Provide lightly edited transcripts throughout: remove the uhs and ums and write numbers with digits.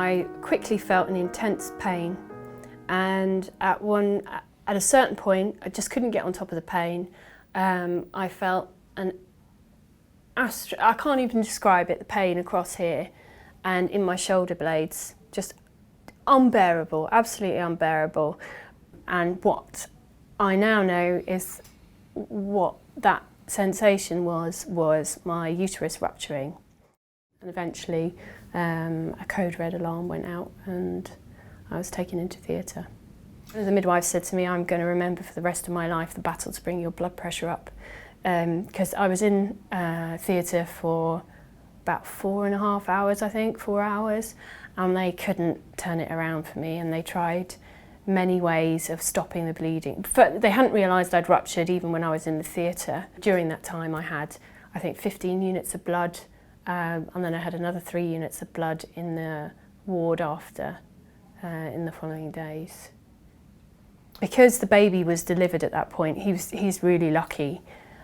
I quickly felt an intense pain, and at a certain point I just couldn't get on top of the pain. I felt I can't even describe it, the pain across here and in my shoulder blades, just unbearable, absolutely unbearable. And what I now know is what that sensation was my uterus rupturing. And eventually a code red alarm went out and I was taken into theatre. The midwife said to me, "I'm going to remember for the rest of my life the battle to bring your blood pressure up." Because I was in theatre for about 4.5 hours, I think, 4 hours, and they couldn't turn it around for me, and they tried many ways of stopping the bleeding. But they hadn't realised I'd ruptured even when I was in the theatre. During that time I had, I think, 15 units of blood, and then I had another 3 units of blood in the ward after, in the following days. Because the baby was delivered at that point, he's really lucky,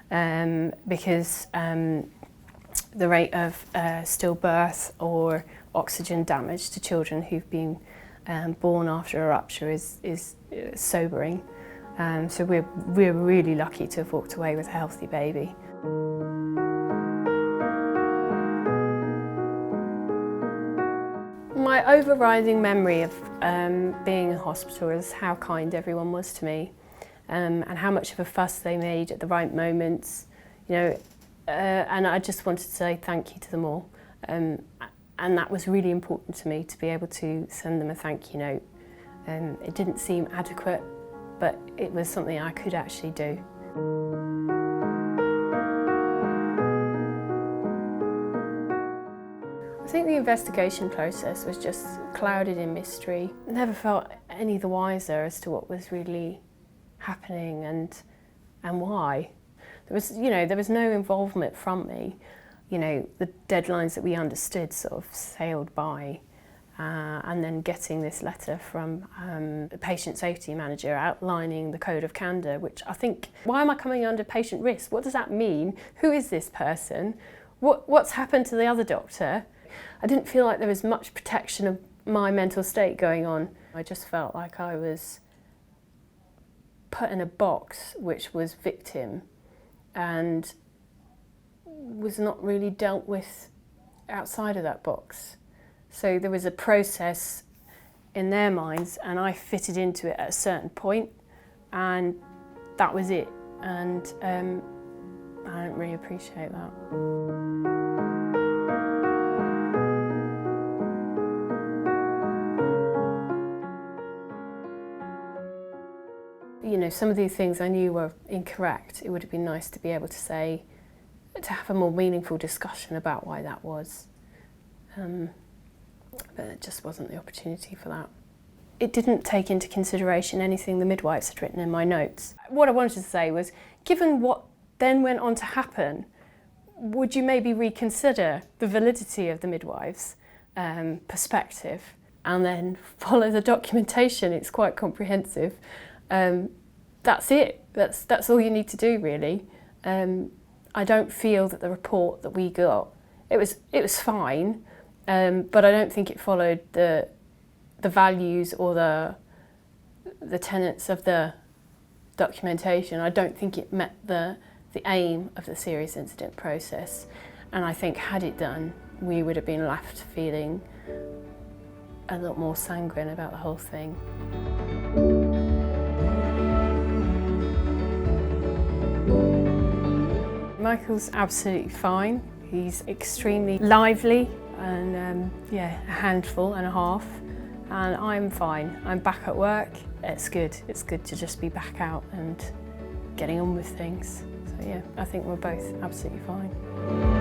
because the rate of stillbirth or oxygen damage to children who've been born after a rupture is sobering. So we're really lucky to have walked away with a healthy baby. My overriding memory of being in hospital is how kind everyone was to me, and how much of a fuss they made at the right moments, you know, and I just wanted to say thank you to them all. And that was really important to me, to be able to send them a thank you note. It didn't seem adequate, but it was something I could actually do. I think the investigation process was just clouded in mystery. I never felt any the wiser as to what was really happening and why. There was no involvement from me. You know, the deadlines that we understood sort of sailed by, and then getting this letter from the patient safety manager outlining the code of candour, which I think, why am I coming under patient risk? What does that mean? Who is this person? What's happened to the other doctor? I didn't feel like there was much protection of my mental state going on. I just felt like I was put in a box which was victim and was not really dealt with outside of that box. So there was a process in their minds and I fitted into it at a certain point, and that was it. And I don't really appreciate that. You know, some of these things I knew were incorrect. It would have been nice to be able to say, to have a more meaningful discussion about why that was. But it just wasn't the opportunity for that. It didn't take into consideration anything the midwives had written in my notes. What I wanted to say was, given what then went on to happen, would you maybe reconsider the validity of the midwives' perspective and then follow the documentation? It's quite comprehensive. That's it. That's all you need to do, really. I don't feel that the report that we got, it was fine, but I don't think it followed the values or the tenets of the documentation. I don't think it met the aim of the serious incident process, and I think had it done, we would have been left feeling a lot more sanguine about the whole thing. Michael's absolutely fine. He's extremely lively and yeah, a handful and a half. And I'm fine. I'm back at work. It's good. It's good to just be back out and getting on with things. So yeah, I think we're both absolutely fine.